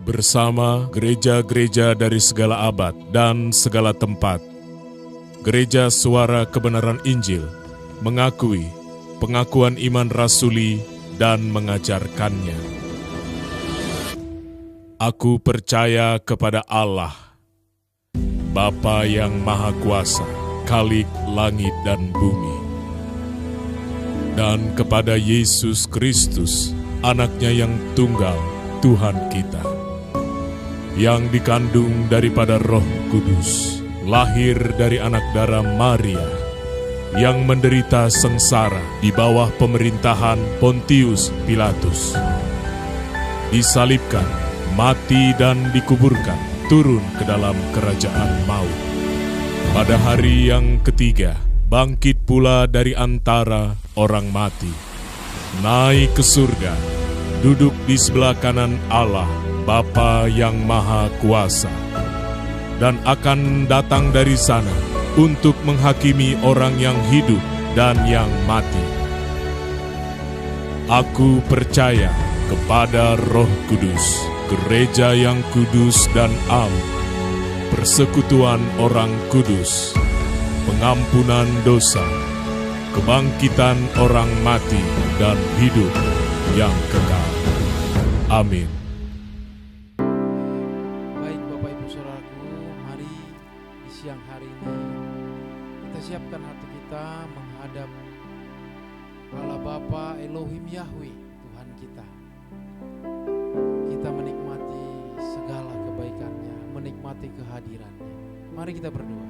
bersama gereja-gereja dari segala abad dan segala tempat. Gereja Suara Kebenaran Injil mengakui pengakuan iman rasuli dan mengajarkannya. Aku percaya kepada Allah, Bapa yang Maha Kuasa, Khalik langit dan bumi, dan kepada Yesus Kristus, Anaknya yang tunggal, Tuhan kita, yang dikandung daripada Roh Kudus, lahir dari anak darah Maria, yang menderita sengsara di bawah pemerintahan Pontius Pilatus, disalibkan, mati dan dikuburkan, turun ke dalam kerajaan maut. Pada hari yang ketiga, bangkit pula dari antara orang mati, naik ke surga, duduk di sebelah kanan Allah, Bapa yang Maha Kuasa, dan akan datang dari sana untuk menghakimi orang yang hidup dan yang mati. Aku percaya kepada Roh Kudus, gereja yang kudus dan am, persekutuan orang kudus, pengampunan dosa, kebangkitan orang mati, dan hidup yang kekal. Amin. Baik Bapak Ibu Saudaraku, mari di siang hari ini kita siapkan hati kita menghadap Allah Bapa Elohim Yahweh, Tuhan kita. Kita menikmati segala kebaikan-Nya, menikmati kehadiran-Nya. Mari kita berdoa.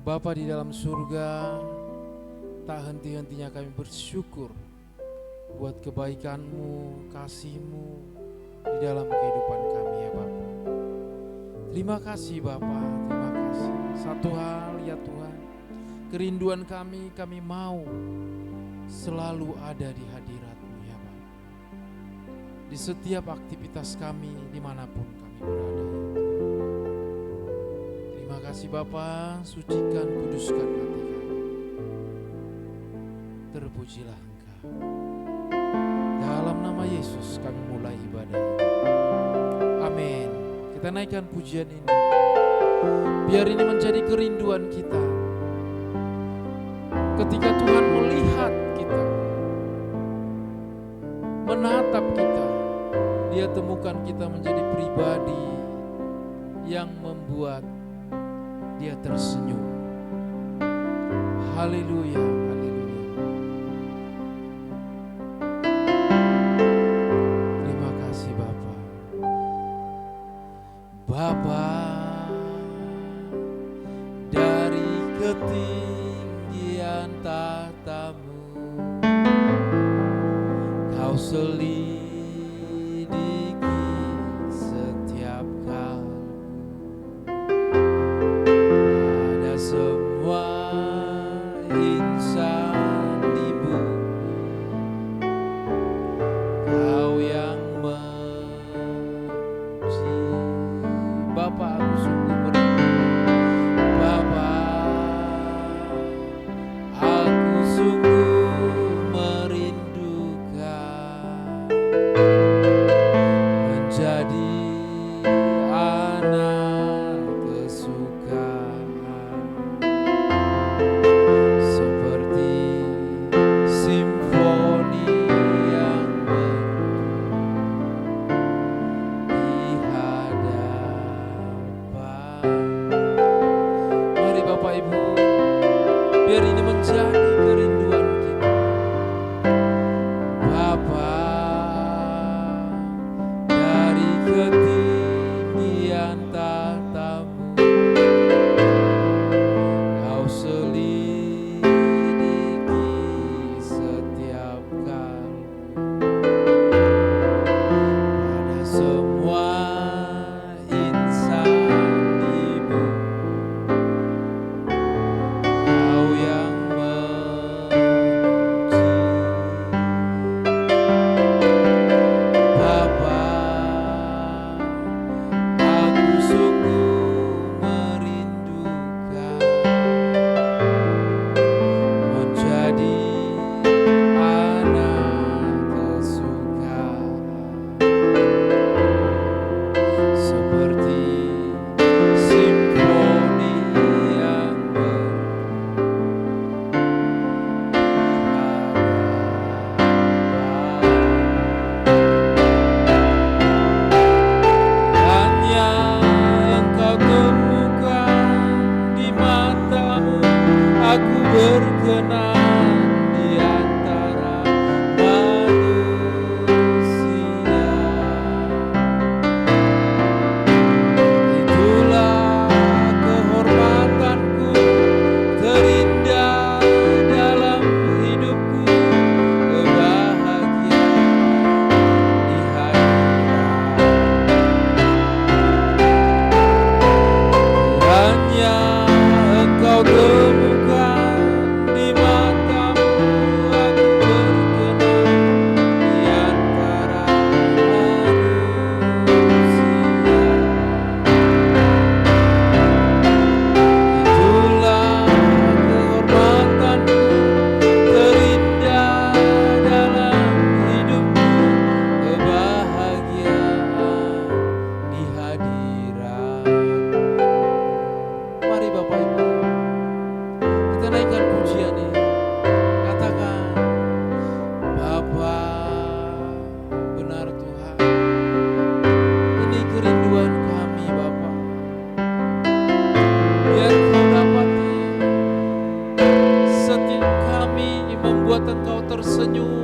Bapa di dalam surga, tak henti-hentinya kami bersyukur buat kebaikan-Mu, kasih-Mu di dalam kehidupan kami ya Bapa. Terima kasih Bapa, terima kasih. Satu hal ya Tuhan, kerinduan kami mau selalu ada di hadirat-Mu ya Bapa. Di setiap aktivitas kami, dimanapun kami berada ya Tuhan. Terima kasih Bapa, sucikan, kuduskan hati kami. Terpujilah Engkau. Dalam nama Yesus kami mulai ibadah ini. Amin. Kita naikkan pujian ini. Biar ini menjadi kerinduan kita. Ketika Tuhan melihat kita, menatap kita, Dia temukan kita menjadi pribadi yang membuat Dia tersenyum. Haleluya, haleluya. Terima kasih Bapa. Bapa, dari ketinggian tahta-Mu, Kau selidiki setiap kalbu. Pada semua insan di bumi, Kau yang memuji. Bapa, aku sungguh merindukan. Bapa, aku sungguh merindukan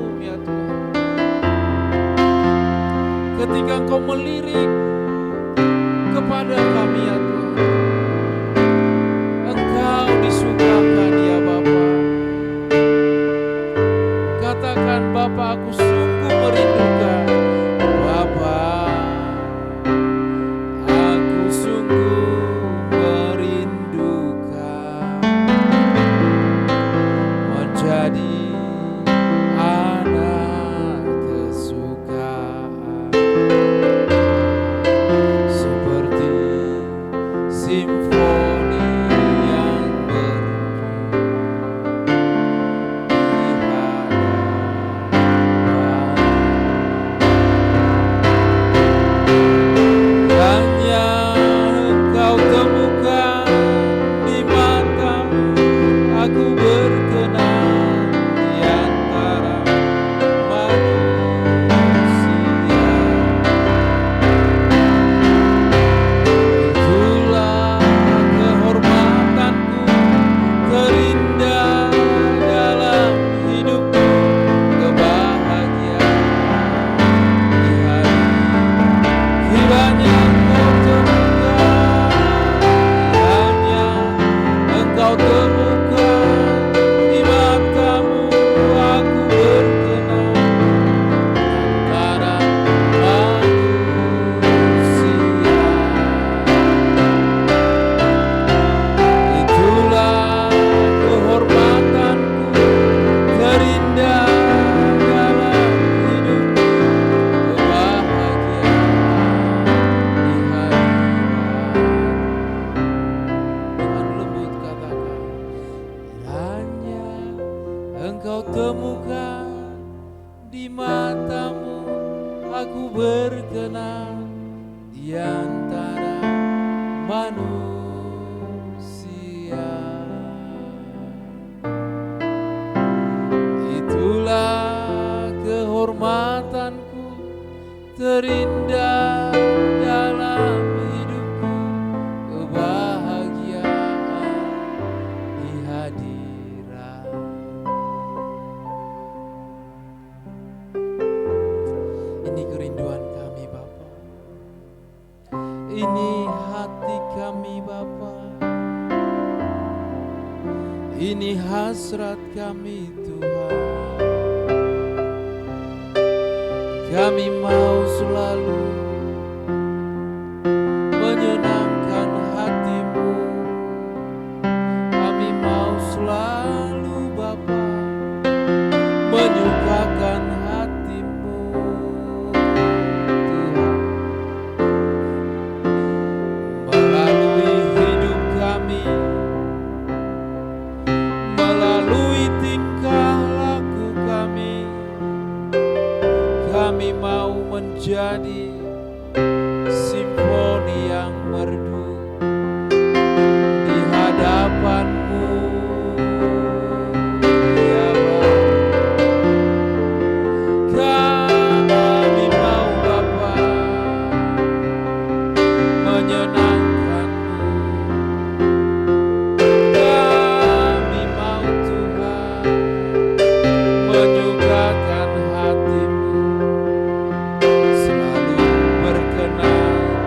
senyum ya Tuhan. Ketika Engkau melirik kepada kami ya Tuhan, Engkau disukakan ya Bapa. Katakan, Bapa, aku sungguh merindukan. Bapa, aku sungguh merindukan menjadi anak kesukaan, seperti simfoni yang merdu di hadapan. Hanya Engkau temukan di matamu, aku berkenan di antara manusia. Itulah kehormatanku terindah dalam hidupku, kebahagiaan di hari kiranya Engkau temukan, hanya Engkau temukan di matamu, aku berkenan antara manusia. Itulah kehormatanku terindah dalam hidupku, kebahagiaan di hadirat. Dengan lembut katakan, kiranya Engkau temukan di matamu, aku berkenan di antara manusia. Itulah kehormatanku terindah dalam hidupku, kebahagiaan di hadirat. Ini kerinduan kami Bapa, ini hati kami Bapa, ini hasrat kami Tuhan. Kami mau selalu menyenangkan hati-Mu. Kami mau selalu Bapa menyukakan hati-Mu Tuhan. Melalui hidup kami, melalui tingkah laku kami, kami mau menjadi simfoni yang merdu di hadapan-Mu ya Bapa. Kami mau Bapa menyenangkan-Mu. Kami mau Tuhan menyukakan hati-Mu, selalu berkenan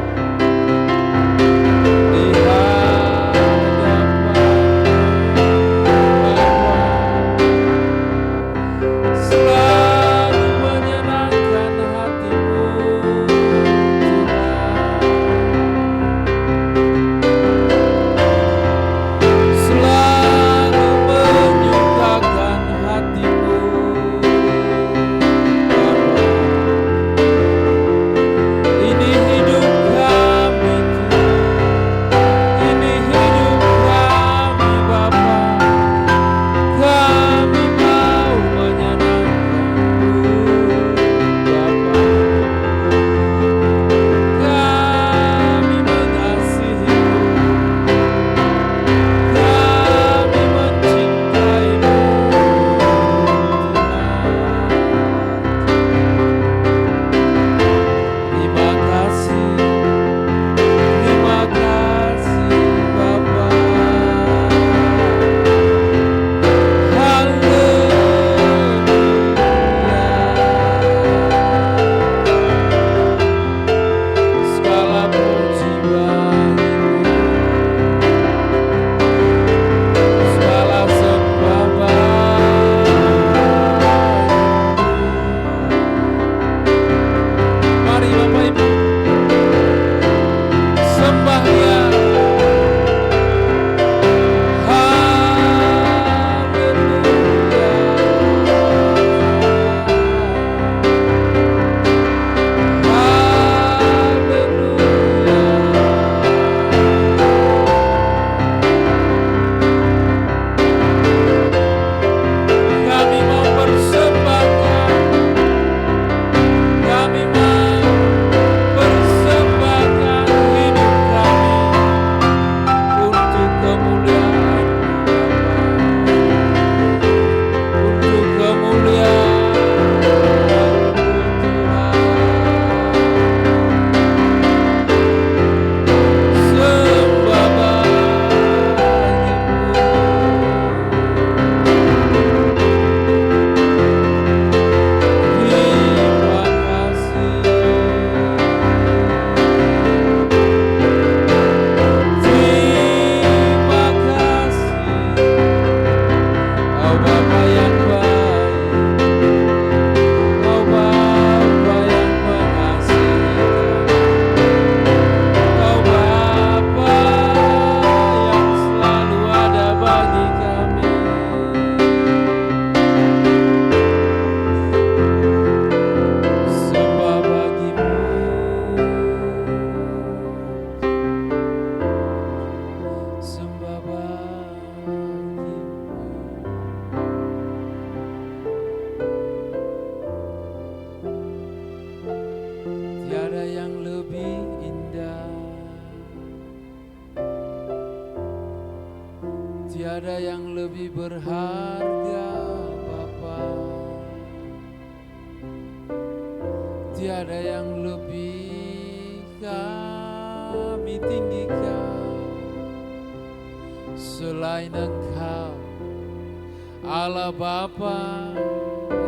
Tiada yang lebih berharga Bapa, tiada yang lebih kami tinggikan selain Engkau, Allah Bapa,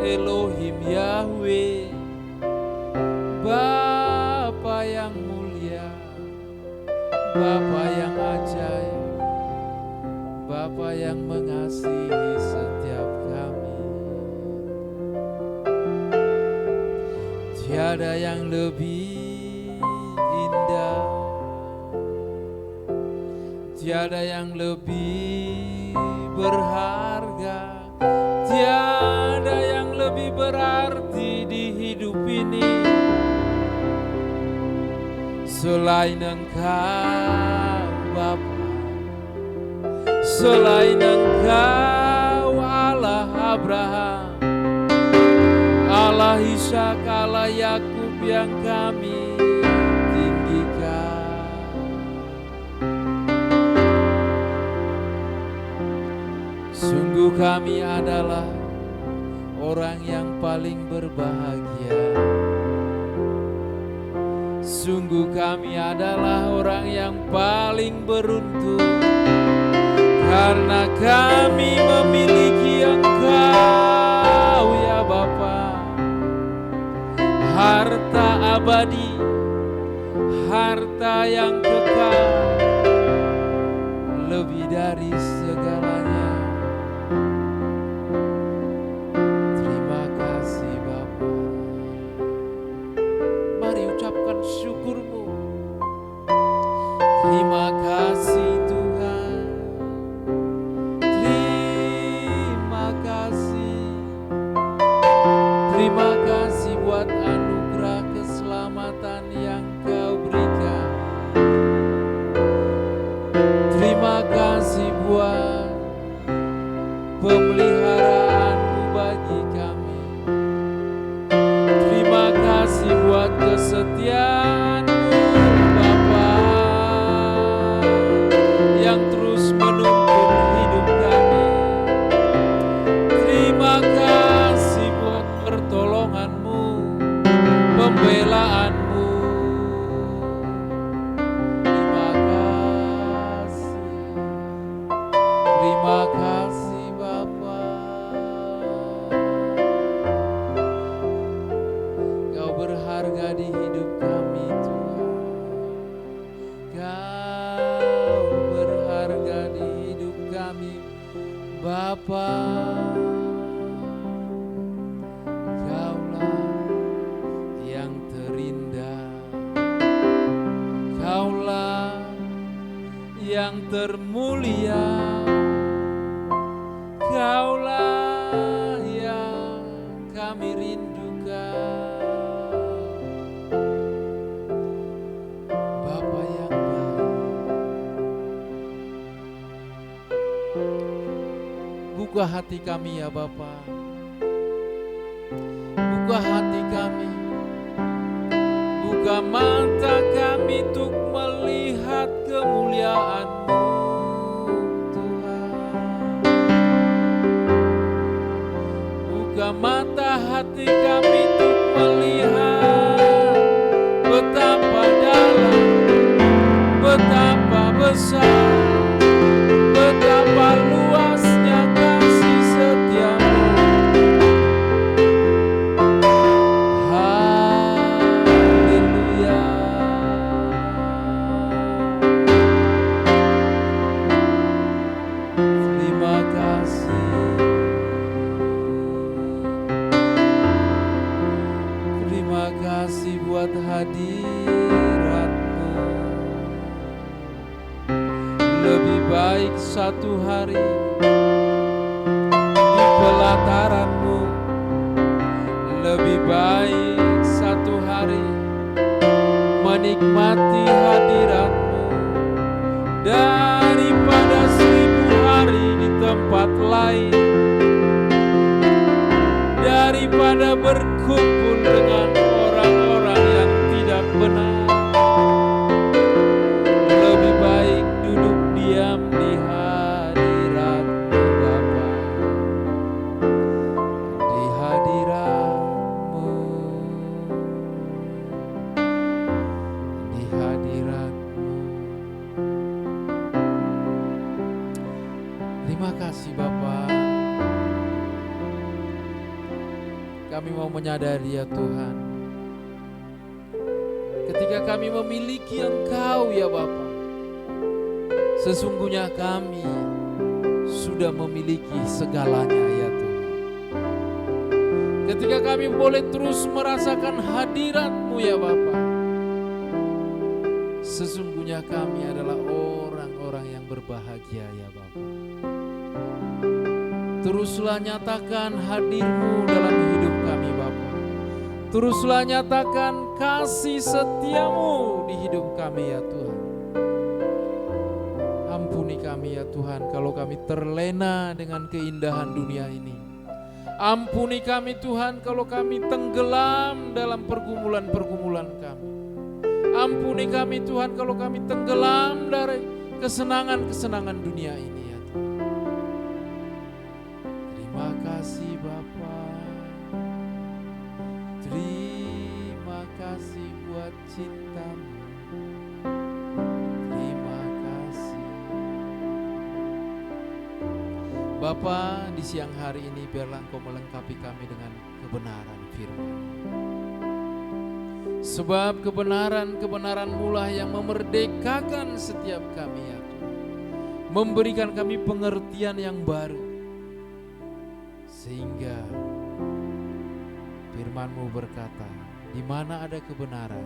Elohim Yahweh, Bapa yang mulia, Bapa yang ajaib, Bapa yang mengasihi setiap kami. Tiada yang lebih indah, tiada yang lebih berharga, tiada yang lebih berarti di hidup ini selain Engkau Bapa, selain Engkau Allah Abraham, Allah Ishak, Allah Yakub yang kami tinggikan. Sungguh kami adalah orang yang paling berbahagia. Sungguh kami adalah orang yang paling beruntung, karena kami memiliki Engkau ya Bapa, harta abadi, harta yang kekal, lebih dari segalanya. Terima kasih Bapa. Mari ucapkan syukurmu. Terima kasih Tuhan. Terima kasih. Terima kasih buat anugerah keselamatan yang Kau berikan. Terima kasih buat pemeliharaanmu bagi kami. Terima kasih buat kesetiaan-Mu Bapa yang terus menuntun hidup kami. Terima kasih buat pertolongan-Mu, pembelaan-Mu. Terima kasih. Terima kasih Bapa. Kau berharga di hidup kami Tuhan. Kau berharga di hidup kami Bapa. Kaulah yang terindah, Kaulah yang termulia, Kaulah yang kami rindukan. Bapa yang baik, buka hati kami ya Bapa, buka hati kami, buka mata kami untuk melihat kemuliaan-Mu Tuhan. Buka mata hati kami untuk melihat betapa dalam, betapa besar, betapa luasnya kasih setia-Mu. Haleluya. Terima kasih. Terima kasih buat hadirat-Mu. Lebih baik satu hari di pelataran-Mu, lebih baik satu hari menikmati hadirat-Mu daripada 1000 hari di tempat lain, daripada berkumpul dengan orang-orang yang tidak benar. Lebih baik duduk diam di hadirat Kami mau menyadari ya Tuhan, ketika kami memiliki Engkau ya Bapa, sesungguhnya kami sudah memiliki segalanya ya Tuhan. Ketika kami boleh terus merasakan hadirat-Mu ya Bapa, sesungguhnya kami adalah orang-orang yang berbahagia ya Bapa. Teruslah nyatakan hadir-Mu dalam hidup kami Bapa. Teruslah nyatakan kasih setia-Mu di hidup kami ya Tuhan. Ampuni kami ya Tuhan kalau kami terlena dengan keindahan dunia ini. Ampuni kami Tuhan kalau kami tenggelam dalam pergumulan-pergumulan kami. Ampuni kami Tuhan kalau kami tenggelam dari kesenangan-kesenangan dunia ini ya Tuhan. Terima kasih Bapa. Terima kasih buat cinta-Mu. Terima kasih Bapa, di siang hari ini biarlah Engkau melengkapi kami dengan kebenaran firman. Sebab kebenaran-kebenaran-Mu lah yang memerdekakan setiap kami ya Tuhan. Memberikan kami pengertian yang baru. Sehingga firman-Mu berkata, di mana ada kebenaran,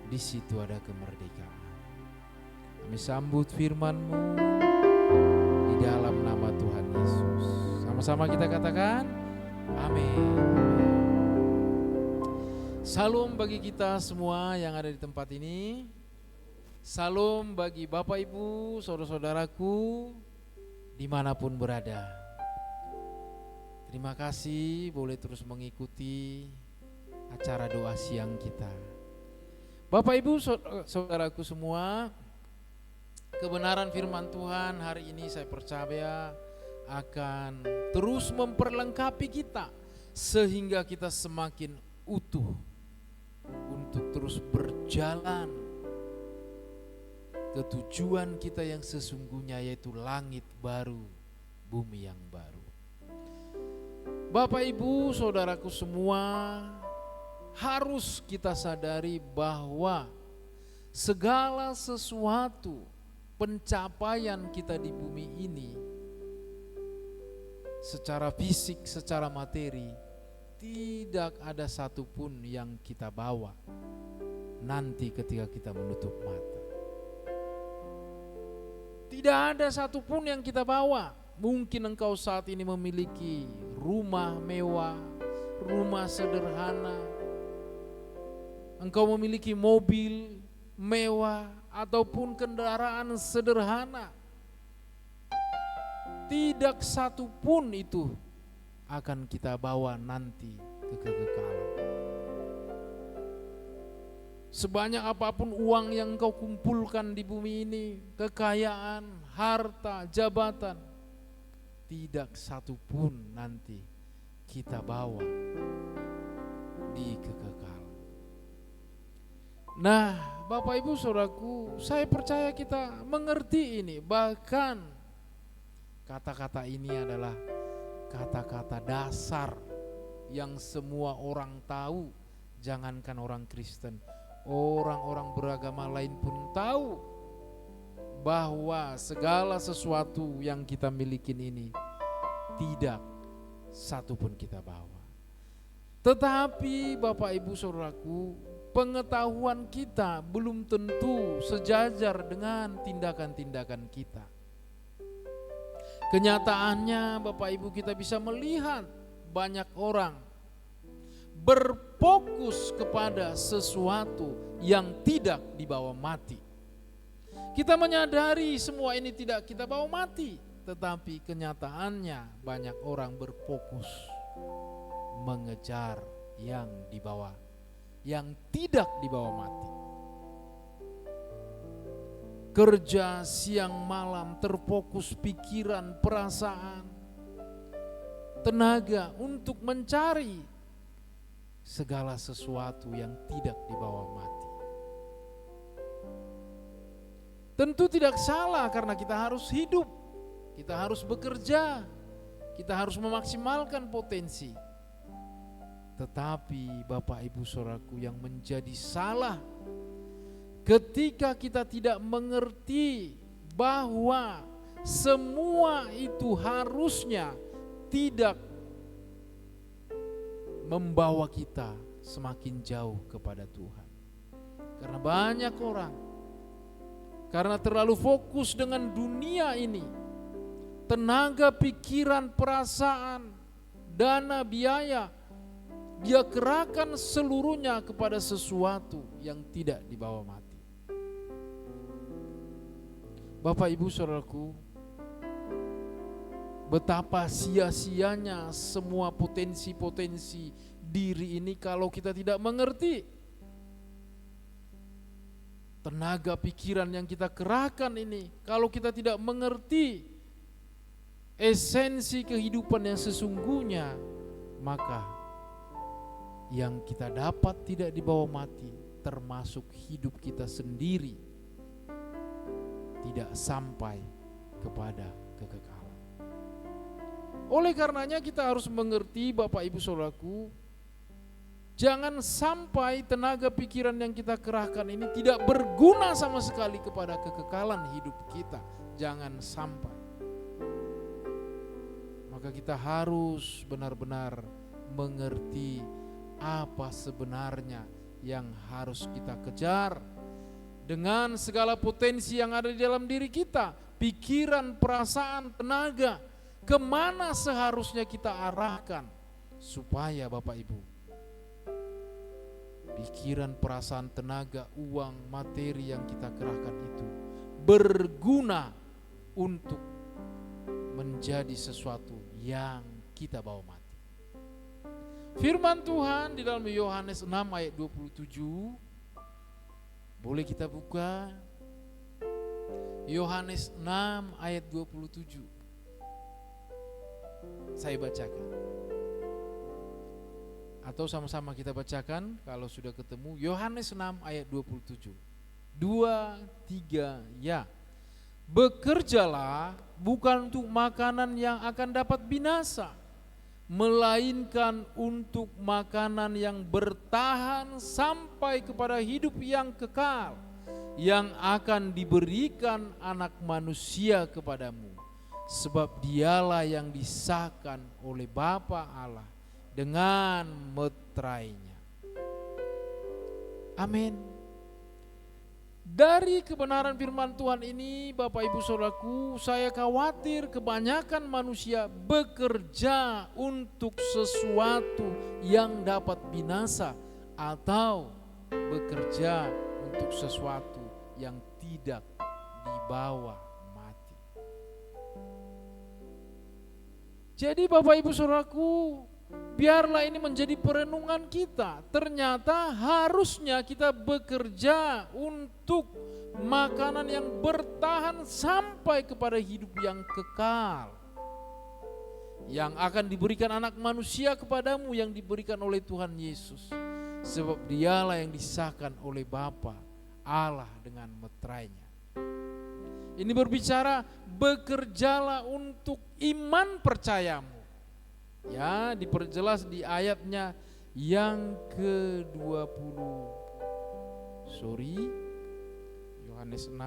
di situ ada kemerdekaan. Kami sambut firman-Mu di dalam nama Tuhan Yesus. Sama-sama kita katakan, amin. Salam bagi kita semua yang ada di tempat ini. Salam bagi Bapak Ibu, saudara-saudaraku dimanapun berada. Terima kasih boleh terus mengikuti acara doa siang kita. Bapak Ibu, saudaraku semua, kebenaran firman Tuhan hari ini saya percaya akan terus memperlengkapi kita sehingga kita semakin utuh untuk terus berjalan ke tujuan kita yang sesungguhnya, yaitu langit baru, bumi yang baru. Bapak Ibu saudaraku semua, harus kita sadari bahwa segala sesuatu pencapaian kita di bumi ini secara fisik, secara materi, tidak ada satupun yang kita bawa nanti ketika kita menutup mata. Tidak ada satupun yang kita bawa. Mungkin engkau saat ini memiliki rumah mewah, rumah sederhana, engkau memiliki mobil mewah ataupun kendaraan sederhana. Tidak satupun itu akan kita bawa nanti ke kekekalan. Sebanyak apapun uang yang engkau kumpulkan di bumi ini, kekayaan, harta, jabatan, tidak satupun nanti kita bawa di kekekalan. Nah, Bapak Ibu Saudaraku, saya percaya kita mengerti ini. Bahkan kata-kata ini adalah kata-kata dasar yang semua orang tahu. Jangankan orang Kristen, orang-orang beragama lain pun tahu bahwa segala sesuatu yang kita miliki ini tidak satupun kita bawa. Tetapi Bapak Ibu Saudaraku, pengetahuan kita belum tentu sejajar dengan tindakan-tindakan kita. Kenyataannya Bapak Ibu, kita bisa melihat banyak orang berfokus kepada sesuatu yang tidak dibawa mati. Kita menyadari semua ini tidak kita bawa mati, tetapi kenyataannya banyak orang berfokus mengejar yang dibawa, yang tidak dibawa mati. Kerja siang malam, terfokus pikiran, perasaan, tenaga untuk mencari segala sesuatu yang tidak dibawa mati. Tentu tidak salah karena kita harus hidup, kita harus bekerja, kita harus memaksimalkan potensi. Tetapi Bapak Ibu Saudaraku, yang menjadi salah ketika kita tidak mengerti bahwa semua itu harusnya tidak membawa kita semakin jauh kepada Tuhan. Karena banyak orang, karena terlalu fokus dengan dunia ini, tenaga, pikiran, perasaan, dana, biaya, dia kerahkan seluruhnya kepada sesuatu yang tidak dibawa mati. Bapak Ibu Saudaraku, betapa sia-sianya semua potensi-potensi diri ini kalau kita tidak mengerti. Tenaga pikiran yang kita kerahkan ini, kalau kita tidak mengerti esensi kehidupan yang sesungguhnya, maka yang kita dapat tidak dibawa mati, termasuk hidup kita sendiri, tidak sampai kepada kekekalan. Oleh karenanya kita harus mengerti Bapak Ibu Saudaraku, jangan sampai tenaga pikiran yang kita kerahkan ini tidak berguna sama sekali kepada kekekalan hidup kita. Jangan sampai. Maka kita harus benar-benar mengerti apa sebenarnya yang harus kita kejar dengan segala potensi yang ada di dalam diri kita, pikiran, perasaan, tenaga, kemana seharusnya kita arahkan supaya Bapak Ibu, pikiran, perasaan, tenaga, uang, materi yang kita kerahkan itu berguna untuk menjadi sesuatu yang kita bawa mati. Firman Tuhan di dalam Yohanes 6 ayat 27, boleh kita buka Yohanes 6 ayat 27. Saya bacakan, atau sama-sama kita bacakan kalau sudah ketemu. Yohanes 6 ayat 27. 2, 3, ya. Bekerjalah bukan untuk makanan yang akan dapat binasa, melainkan untuk makanan yang bertahan sampai kepada hidup yang kekal, yang akan diberikan Anak Manusia kepadamu. Sebab dialah yang disahkan oleh Bapa Allah dengan meterainya. Amin. Dari kebenaran firman Tuhan ini, Bapak Ibu Saudaraku, saya khawatir kebanyakan manusia bekerja untuk sesuatu yang dapat binasa atau bekerja untuk sesuatu yang tidak dibawa mati. Jadi Bapak Ibu Saudaraku, biarlah ini menjadi perenungan kita. Ternyata harusnya kita bekerja untuk makanan yang bertahan sampai kepada hidup yang kekal, yang akan diberikan Anak Manusia kepadamu, yang diberikan oleh Tuhan Yesus. Sebab dialah yang disahkan oleh Bapa Allah dengan meterainya. Ini berbicara bekerjalah untuk iman percayamu. Ya, diperjelas di ayatnya yang ke-20. Yohanes 6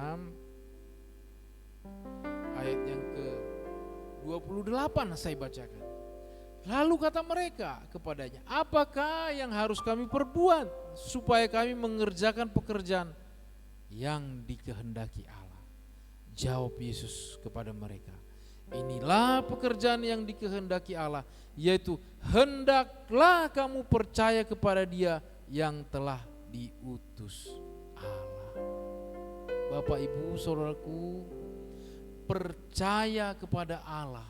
ayat yang ke-28 saya bacakan. Lalu kata mereka kepadanya, apakah yang harus kami perbuat supaya kami mengerjakan pekerjaan yang dikehendaki Allah? Jawab Yesus kepada mereka, inilah pekerjaan yang dikehendaki Allah, yaitu hendaklah kamu percaya kepada Dia yang telah diutus Allah. Bapak Ibu Saudaraku, percaya kepada Allah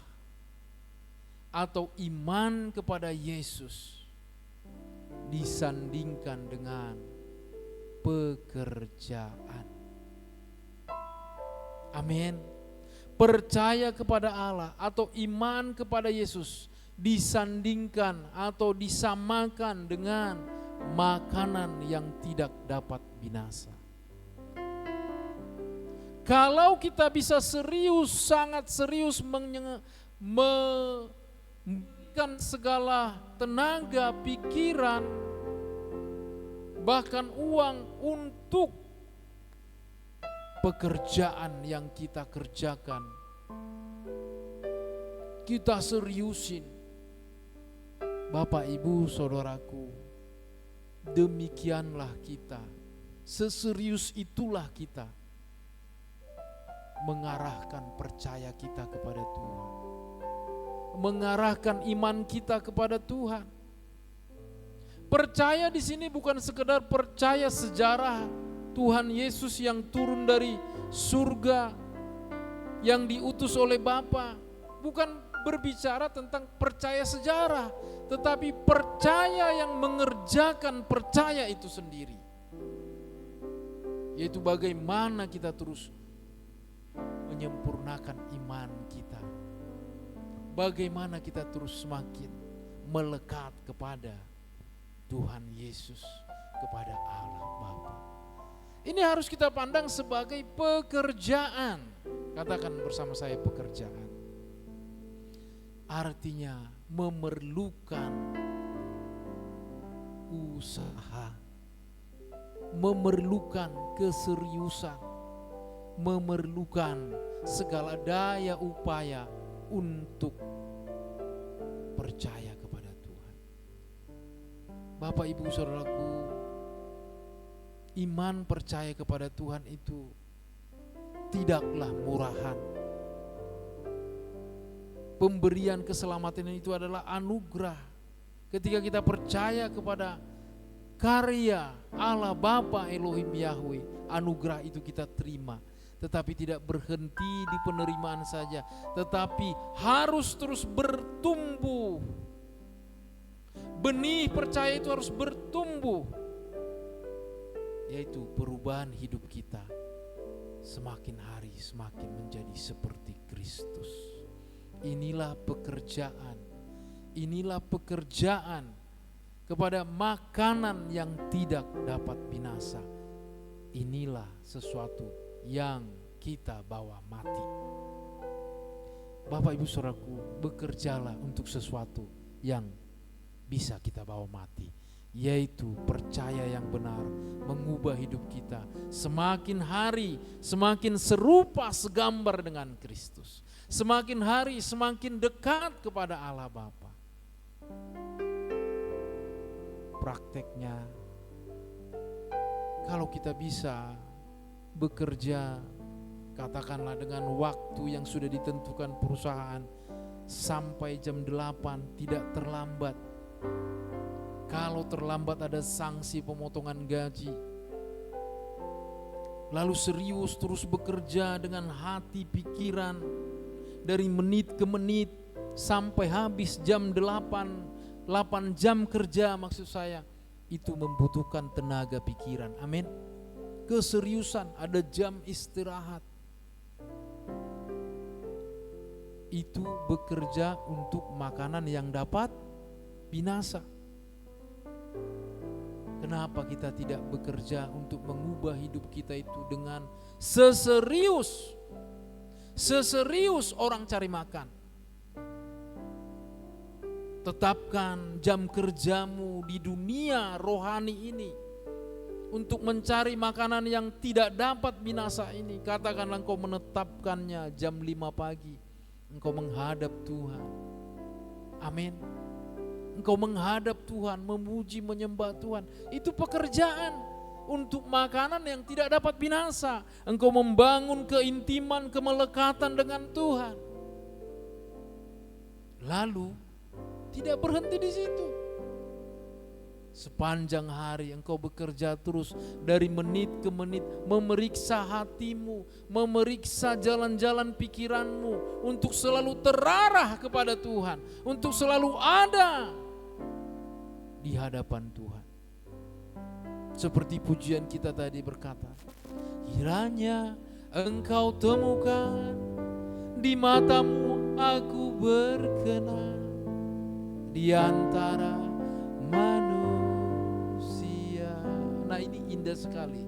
atau iman kepada Yesus disandingkan dengan pekerjaan. Amin. Percaya kepada Allah atau iman kepada Yesus disandingkan atau disamakan dengan makanan yang tidak dapat binasa. Kalau kita bisa serius, sangat serius memberikan segala tenaga, pikiran, bahkan uang untuk pekerjaan yang kita kerjakan. Kita seriusin. Bapak, Ibu, Saudaraku, demikianlah kita. Seserius itulah kita mengarahkan percaya kita kepada Tuhan, mengarahkan iman kita kepada Tuhan. Percaya di sini bukan sekedar percaya sejarah Tuhan Yesus yang turun dari surga, yang diutus oleh Bapa. Bukan berbicara tentang percaya sejarah, tetapi percaya yang mengerjakan percaya itu sendiri. Yaitu bagaimana kita terus menyempurnakan iman kita. Bagaimana kita terus semakin melekat kepada Tuhan Yesus, kepada Allah Bapa. Ini harus kita pandang sebagai pekerjaan. Katakan bersama saya, pekerjaan. Artinya memerlukan usaha, memerlukan keseriusan, memerlukan segala daya upaya untuk percaya kepada Tuhan. Bapak, Ibu, Saudaraku, iman percaya kepada Tuhan itu tidaklah murahan. Pemberian keselamatan itu adalah anugerah. Ketika kita percaya kepada karya Allah Bapa Elohim Yahweh, anugerah itu kita terima. Tetapi tidak berhenti di penerimaan saja, tetapi harus terus bertumbuh. Benih percaya itu harus bertumbuh, yaitu perubahan hidup kita semakin hari semakin menjadi seperti Kristus. Inilah pekerjaan kepada makanan yang tidak dapat binasa. Inilah sesuatu yang kita bawa mati. Bapak, Ibu, Saudaraku, bekerjalah untuk sesuatu yang bisa kita bawa mati, yaitu percaya yang benar, mengubah hidup kita semakin hari semakin serupa segambar dengan Kristus, semakin hari semakin dekat kepada Allah Bapa. Prakteknya, kalau kita bisa bekerja katakanlah dengan waktu yang sudah ditentukan perusahaan sampai jam 8, tidak terlambat. Kalau terlambat ada sanksi pemotongan gaji. Lalu serius terus bekerja dengan hati pikiran dari menit ke menit sampai habis jam 8 jam kerja maksud saya. Itu membutuhkan tenaga pikiran. Amin. Keseriusan, ada jam istirahat. Itu bekerja untuk makanan yang dapat binasa. Kenapa kita tidak bekerja untuk mengubah hidup kita itu dengan seserius orang cari makan? Tetapkan jam kerjamu di dunia rohani ini untuk mencari makanan yang tidak dapat binasa ini. Katakanlah engkau menetapkannya jam 5 pagi. Engkau menghadap Tuhan. Amin. Engkau menghadap Tuhan, memuji, menyembah Tuhan. Itu pekerjaan untuk makanan yang tidak dapat binasa. Engkau membangun keintiman, kemelekatan dengan Tuhan. Lalu tidak berhenti di situ. Sepanjang hari engkau bekerja terus dari menit ke menit, memeriksa hatimu, memeriksa jalan-jalan pikiranmu untuk selalu terarah kepada Tuhan, untuk selalu ada di hadapan Tuhan. Seperti pujian kita tadi berkata, kiranya engkau temukan di matamu aku berkenan di antara manusia. Nah, ini indah sekali.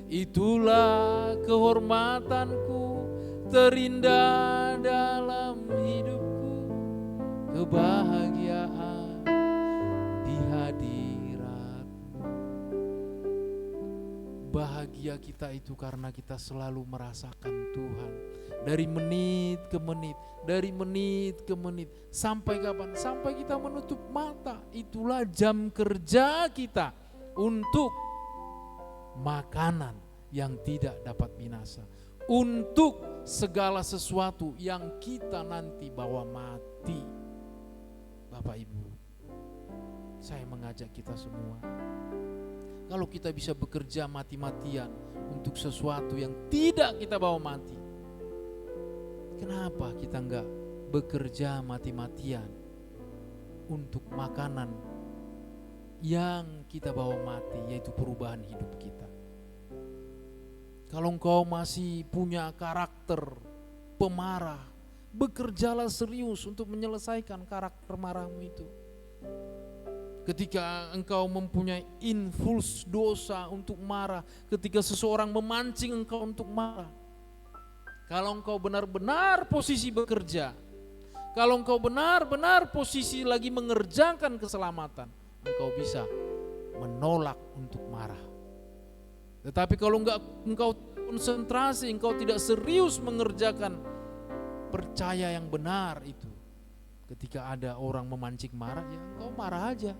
Itulah kehormatanku terindah dalam hidupku, kebahagiaan bahagia kita itu karena kita selalu merasakan Tuhan. Dari menit ke menit, dari menit ke menit. Sampai kapan? Sampai kita menutup mata. Itulah jam kerja kita untuk makanan yang tidak dapat binasa. Untuk segala sesuatu yang kita nanti bawa mati. Bapak Ibu, saya mengajak kita semua, kalau kita bisa bekerja mati-matian untuk sesuatu yang tidak kita bawa mati, kenapa kita enggak bekerja mati-matian untuk makanan yang kita bawa mati, yaitu perubahan hidup kita. Kalau engkau masih punya karakter pemarah, bekerjalah serius untuk menyelesaikan karakter marahmu itu. Ketika engkau mempunyai impuls dosa untuk marah, ketika seseorang memancing engkau untuk marah, kalau engkau benar-benar posisi bekerja, kalau engkau benar-benar posisi lagi mengerjakan keselamatan, engkau bisa menolak untuk marah. Tetapi kalau engkau konsentrasi, engkau tidak serius mengerjakan percaya yang benar itu, ketika ada orang memancing marah, ya engkau marah aja.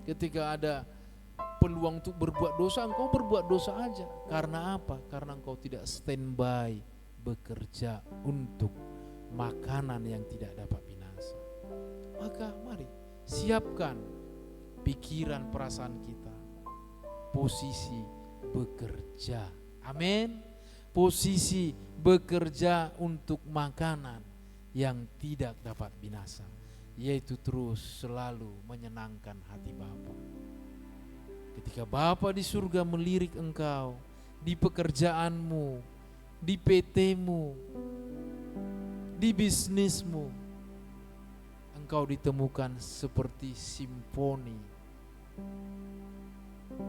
Ketika ada peluang untuk berbuat dosa, engkau berbuat dosa aja. Karena apa? Karena engkau tidak standby bekerja untuk makanan yang tidak dapat binasa. Maka mari siapkan pikiran perasaan kita, posisi bekerja. Amin. Posisi bekerja untuk makanan yang tidak dapat binasa, yaitu terus selalu menyenangkan hati Bapa. Ketika Bapa di surga melirik engkau di pekerjaanmu, di PT-mu, di bisnismu, engkau ditemukan seperti simfoni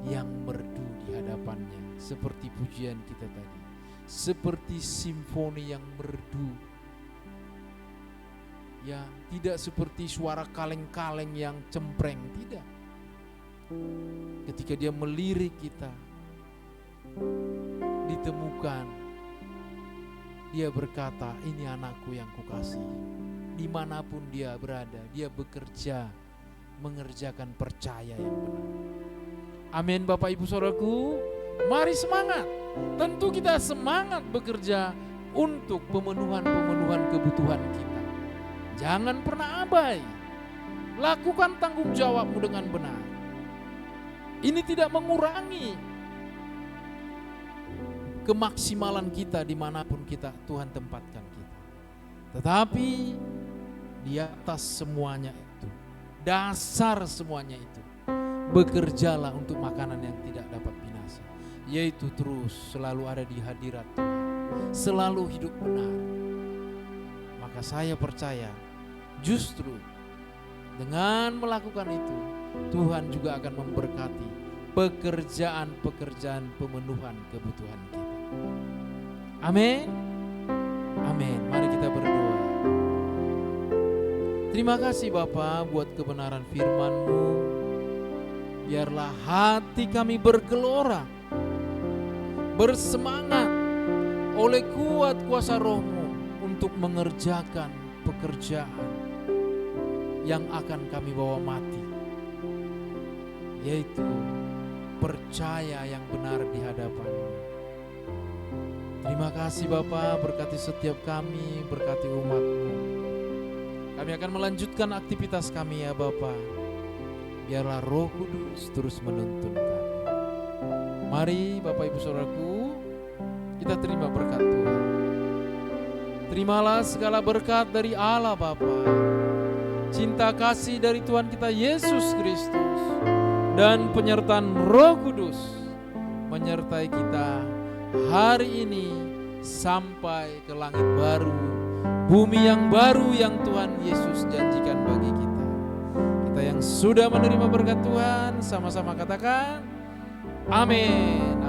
yang merdu di hadapannya, seperti pujian kita tadi, seperti simfoni yang merdu, ya tidak seperti suara kaleng-kaleng yang cempreng, tidak. Ketika dia melirik kita, ditemukan, dia berkata, ini anakku yang kukasihi. Dimanapun dia berada, dia bekerja, mengerjakan percaya yang benar. Amin. Bapak Ibu Saudaraku, mari semangat. Tentu kita semangat bekerja untuk pemenuhan kebutuhan kita. Jangan pernah abai. Lakukan tanggung jawabmu dengan benar. Ini tidak mengurangi kemaksimalan kita dimanapun Tuhan tempatkan kita. Tetapi di atas semuanya itu, dasar semuanya itu, bekerjalah untuk makanan yang tidak dapat binasa, yaitu terus selalu ada di hadirat Tuhan, selalu hidup benar. Maka saya percaya justru dengan melakukan itu, Tuhan juga akan memberkati pekerjaan-pekerjaan pemenuhan kebutuhan kita. Amin. Amin. Mari kita berdoa. Terima kasih Bapa buat kebenaran firman-Mu. Biarlah hati kami bergelora, bersemangat oleh kuat kuasa Roh-Mu untuk mengerjakan pekerjaan yang akan kami bawa mati, yaitu percaya yang benar di hadapan-Mu. Terima kasih Bapa, berkati setiap kami, berkati umat-Mu. Kami akan melanjutkan aktivitas kami ya Bapa. Biarlah Roh Kudus terus menuntun kami. Mari Bapak Ibu Saudaraku, kita terima berkat Tuhan. Terimalah segala berkat dari Allah Bapa, cinta kasih dari Tuhan kita Yesus Kristus, dan penyertaan Roh Kudus menyertai kita hari ini sampai ke langit baru, bumi yang baru yang Tuhan Yesus janjikan bagi kita. Kita yang sudah menerima berkat Tuhan, sama-sama katakan amin.